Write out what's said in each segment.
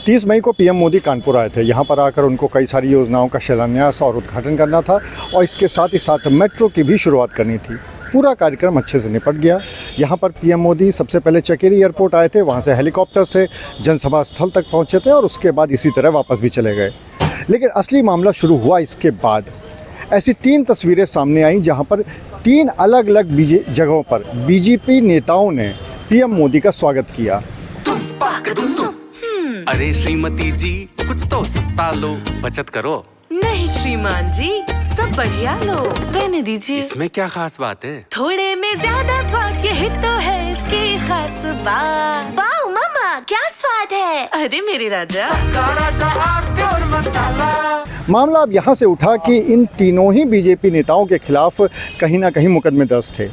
30 मई को पीएम मोदी कानपुर आए थे। यहाँ पर आकर उनको कई सारी योजनाओं का शिलान्यास और उद्घाटन करना था और इसके साथ ही साथ मेट्रो की भी शुरुआत करनी थी। पूरा कार्यक्रम अच्छे से निपट गया। यहाँ पर पीएम मोदी सबसे पहले चकेरी एयरपोर्ट आए थे, वहाँ से हेलीकॉप्टर से जनसभा स्थल तक पहुँचे थे और उसके बाद इसी तरह वापस भी चले गए। लेकिन असली मामला शुरू हुआ इसके बाद। ऐसी 3 तस्वीरें सामने आईं जहाँ पर 3 अलग अलग जगहों पर बीजेपी नेताओं ने पीएम मोदी का स्वागत किया। अरे श्रीमती जी, कुछ तो सस्ता लो, बचत करो। नहीं श्रीमान जी, सब बढ़िया लो, रहने दीजिए। इसमें क्या खास बात है? थोड़े में ज्यादा स्वाद, यही तो है इसकी खास बात। वाह मामा, क्या स्वाद है। अरे मेरे राजा, और मसाला। मामला अब यहाँ से उठा कि इन तीनों ही बीजेपी नेताओं के खिलाफ कहीं ना कहीं मुकदमे दर्ज थे।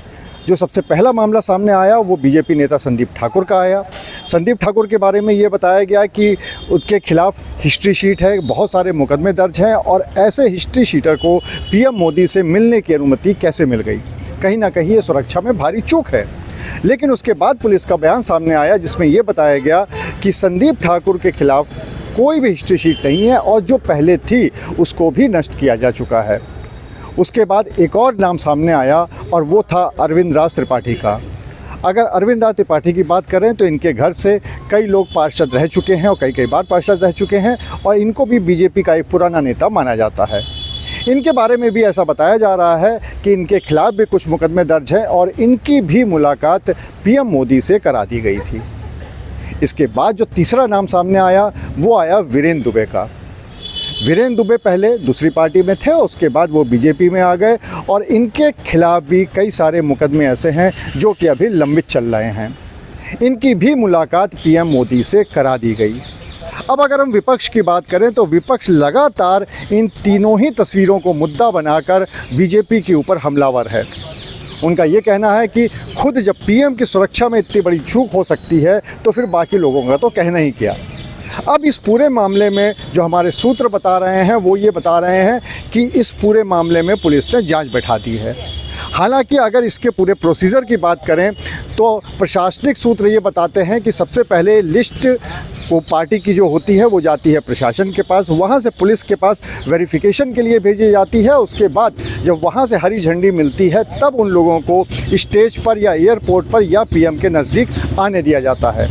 जो सबसे पहला मामला सामने आया वो बीजेपी नेता संदीप ठाकुर का आया। संदीप ठाकुर के बारे में ये बताया गया कि उसके खिलाफ हिस्ट्री शीट है, बहुत सारे मुकदमे दर्ज हैं और ऐसे हिस्ट्री शीटर को पीएम मोदी से मिलने की अनुमति कैसे मिल गई। कहीं ना कहीं ये सुरक्षा में भारी चूक है। लेकिन उसके बाद पुलिस का बयान सामने आया जिसमें ये बताया गया कि संदीप ठाकुर के खिलाफ कोई भी हिस्ट्री शीट नहीं है और जो पहले थी उसको भी नष्ट किया जा चुका है। उसके बाद एक और नाम सामने आया और वो था अरविंद राज त्रिपाठी का। अगर अरविंद राज त्रिपाठी की बात करें तो इनके घर से कई लोग पार्षद रह चुके हैं और कई बार पार्षद रह चुके हैं और इनको भी बीजेपी का एक पुराना नेता माना जाता है। इनके बारे में भी ऐसा बताया जा रहा है कि इनके खिलाफ भी कुछ मुकदमे दर्ज हैं और इनकी भी मुलाकात पीएम मोदी से करा दी गई थी। इसके बाद जो तीसरा नाम सामने आया वो आया वीरेंद्र दुबे का। वीरेंद्र दुबे पहले दूसरी पार्टी में थे, उसके बाद वो बीजेपी में आ गए और इनके खिलाफ भी कई सारे मुकदमे ऐसे हैं जो कि अभी लंबित चल रहे हैं। इनकी भी मुलाकात पीएम मोदी से करा दी गई। अब अगर हम विपक्ष की बात करें तो विपक्ष लगातार इन तीनों ही तस्वीरों को मुद्दा बनाकर बीजेपी के ऊपर हमलावर है। उनका ये कहना है कि खुद जब पीएम की सुरक्षा में इतनी बड़ी चूक हो सकती है तो फिर बाकी लोगों का तो कहना ही क्या। अब इस पूरे मामले में जो हमारे सूत्र बता रहे हैं वो ये बता रहे हैं कि इस पूरे मामले में पुलिस ने जांच बैठा दी है। हालांकि अगर इसके पूरे प्रोसीजर की बात करें तो प्रशासनिक सूत्र ये बताते हैं कि सबसे पहले लिस्ट वो पार्टी की जो होती है वो जाती है प्रशासन के पास, वहाँ से पुलिस के पास वेरिफिकेशन के लिए भेजी जाती है। उसके बाद जब वहाँ से हरी झंडी मिलती है तब उन लोगों को स्टेज पर या एयरपोर्ट पर या पीएम के नज़दीक आने दिया जाता है।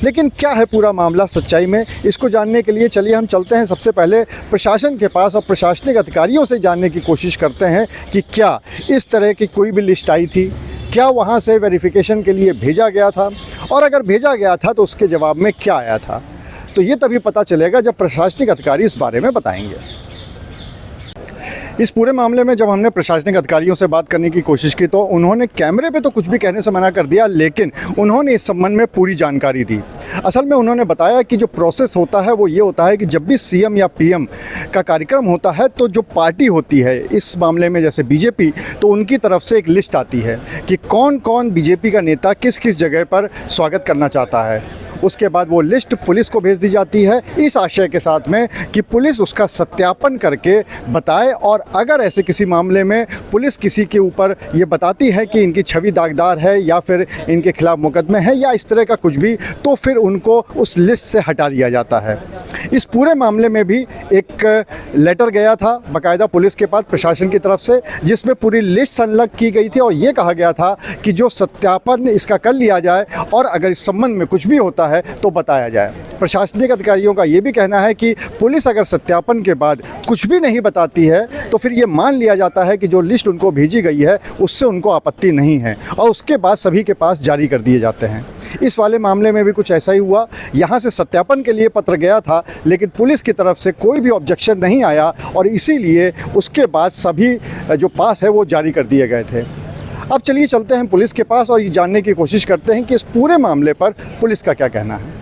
लेकिन क्या है पूरा मामला सच्चाई में, इसको जानने के लिए चलिए हम चलते हैं सबसे पहले प्रशासन के पास और प्रशासनिक अधिकारियों से जानने की कोशिश करते हैं कि क्या इस तरह की कोई भी लिस्ट आई थी, क्या वहाँ से वेरिफिकेशन के लिए भेजा गया था और अगर भेजा गया था तो उसके जवाब में क्या आया था। तो ये तभी पता चलेगा जब प्रशासनिक अधिकारी इस बारे में बताएंगे। इस पूरे मामले में जब हमने प्रशासनिक अधिकारियों से बात करने की कोशिश की तो उन्होंने कैमरे पे तो कुछ भी कहने से मना कर दिया, लेकिन उन्होंने इस संबंध में पूरी जानकारी दी। असल में उन्होंने बताया कि जो प्रोसेस होता है वो ये होता है कि जब भी सीएम या पीएम का कार्यक्रम होता है तो जो पार्टी होती है, इस मामले में जैसे बीजेपी, तो उनकी तरफ से एक लिस्ट आती है कि कौन कौन बीजेपी का नेता किस किस जगह पर स्वागत करना चाहता है। उसके बाद वो लिस्ट पुलिस को भेज दी जाती है इस आशय के साथ में कि पुलिस उसका सत्यापन करके बताए और अगर ऐसे किसी मामले में पुलिस किसी के ऊपर ये बताती है कि इनकी छवि दागदार है या फिर इनके खिलाफ मुकदमे हैं या इस तरह का कुछ भी, तो फिर उनको उस लिस्ट से हटा दिया जाता है। इस पूरे मामले में भी एक लेटर गया था बाकायदा पुलिस के पास प्रशासन की तरफ से, जिसमें पूरी लिस्ट संलग्न की गई थी और ये कहा गया था कि जो सत्यापन इसका कर लिया जाए और अगर इस संबंध में कुछ भी होता है तो बताया जाए। प्रशासनिक अधिकारियों का ये भी कहना है कि पुलिस अगर सत्यापन के बाद कुछ भी नहीं बताती है तो फिर ये मान लिया जाता है कि जो लिस्ट उनको भेजी गई है उससे उनको आपत्ति नहीं है और उसके बाद सभी के पास जारी कर दिए जाते हैं। इस वाले मामले में भी कुछ ऐसा ही हुआ। यहाँ से सत्यापन के लिए पत्र गया था लेकिन पुलिस की तरफ से कोई भी ऑब्जेक्शन नहीं आया और इसीलिए उसके बाद सभी जो पास है वो जारी कर दिए गए थे। अब चलिए चलते हैं पुलिस के पास और ये जानने की कोशिश करते हैं कि इस पूरे मामले पर पुलिस का क्या कहना है।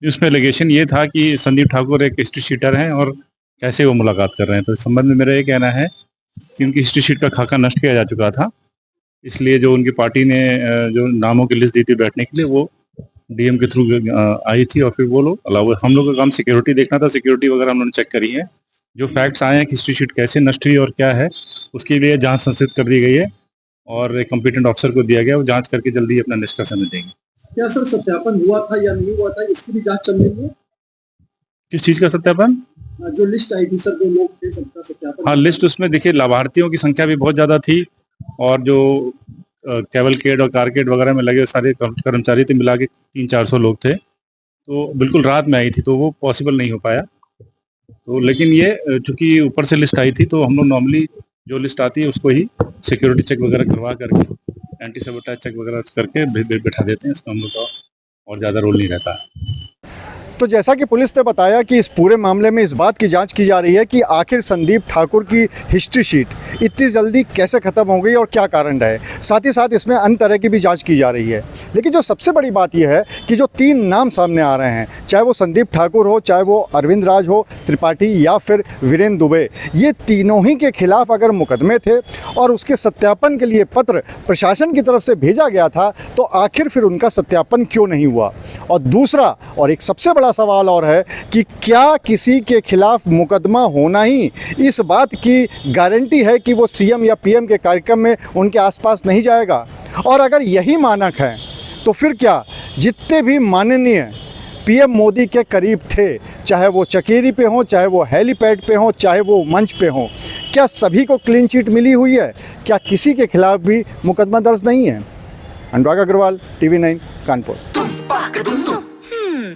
इसमें एलिगेशन ये था कि संदीप ठाकुर एक हिस्ट्री शीटर हैं और कैसे वो मुलाकात कर रहे हैं। तो इस संबंध में मेरा ये कहना है कि उनकी हिस्ट्री शीट का खाका नष्ट किया जा चुका था, इसलिए जो उनकी पार्टी ने जो नामों की लिस्ट दी थी बैठने के लिए वो डीएम के थ्रू आई थी और फिर वो लोग अलाउ। हम लोग का काम सिक्योरिटी देखना था, सिक्योरिटी वगैरह हम लोगों ने चेक करी है। जो फैक्ट्स आए हैं कि हिस्ट्री शीट कैसे नष्ट हुई और क्या है उसके लिए जांच संस्थित कर दी गई है और एक कॉम्पिटेंट ऑफिसर को दिया गया, वो जांच करके जल्दी अपना निष्कर्षण देंगे। क्या सर सत्यापन हुआ था या नहीं हुआ था, इसकी भी जांच चल रही है? किस चीज का सत्यापन? जो लिस्ट आई थी सर, जो लोग थे सबका सत्यापन। हाँ, लिस्ट उसमें देखिए लाभार्थियों की संख्या भी बहुत ज्यादा थी और जो कैवलकेड और कारकेड वगैरह में लगे सारे कर्मचारी थे, मिला के 300-400 लोग थे, तो बिल्कुल रात में आई थी तो वो पॉसिबल नहीं हो पाया। तो लेकिन ये चूंकि ऊपर से लिस्ट आई थी तो हम लोग नॉर्मली जो लिस्ट आती है उसको ही सिक्योरिटी चेक वगैरह करवा करके एंटी सबोटाइज चेक वगैरह करके बैठा देते हैं, इसमें हम लोग का और ज़्यादा रोल नहीं रहता है। तो जैसा कि पुलिस ने बताया कि इस पूरे मामले में इस बात की जांच की जा रही है कि आखिर संदीप ठाकुर की हिस्ट्री शीट इतनी जल्दी कैसे ख़त्म हो गई और क्या कारण रहे। साथ ही साथ इसमें अन्य तरह की भी जांच की जा रही है। लेकिन जो सबसे बड़ी बात यह है कि जो 3 नाम सामने आ रहे हैं, चाहे वो संदीप ठाकुर हो, चाहे वो अरविंद राज हो त्रिपाठी या फिर वीरेंद्र दुबे, ये तीनों ही के खिलाफ अगर मुकदमे थे और उसके सत्यापन के लिए पत्र प्रशासन की तरफ से भेजा गया था, तो आखिर फिर उनका सत्यापन क्यों नहीं हुआ। और दूसरा और एक सबसे बड़ा सवाल और है कि क्या किसी के खिलाफ मुकदमा होना ही इस बात की गारंटी है कि वो सीएम या पीएम के कार्यक्रम में उनके आसपास नहीं जाएगा। और अगर यही मानक है तो फिर क्या जितने भी माननीय पीएम मोदी के करीब थे, चाहे वो चकेरी पे हों, चाहे वो हेलीपैड पे हों, चाहे वो मंच पे हों, क्या सभी को क्लीन चिट मिली हुई है? क्या किसी के खिलाफ भी मुकदमा दर्ज नहीं है? अनुराग अग्रवाल, TV9 कानपुर।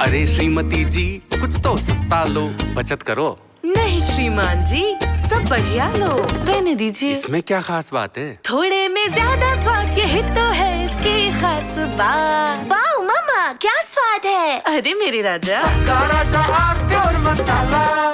अरे श्रीमती जी कुछ तो सस्ता लो, बचत करो। नहीं श्रीमान जी, सब बढ़िया लो, रहने दीजिए। इसमें क्या खास बात है? थोड़े में ज्यादा स्वाद, यही तो है इसकी खास बात। वाओ मम्मा, क्या स्वाद है। अरे मेरे राजा, राजा और प्योर मसाला।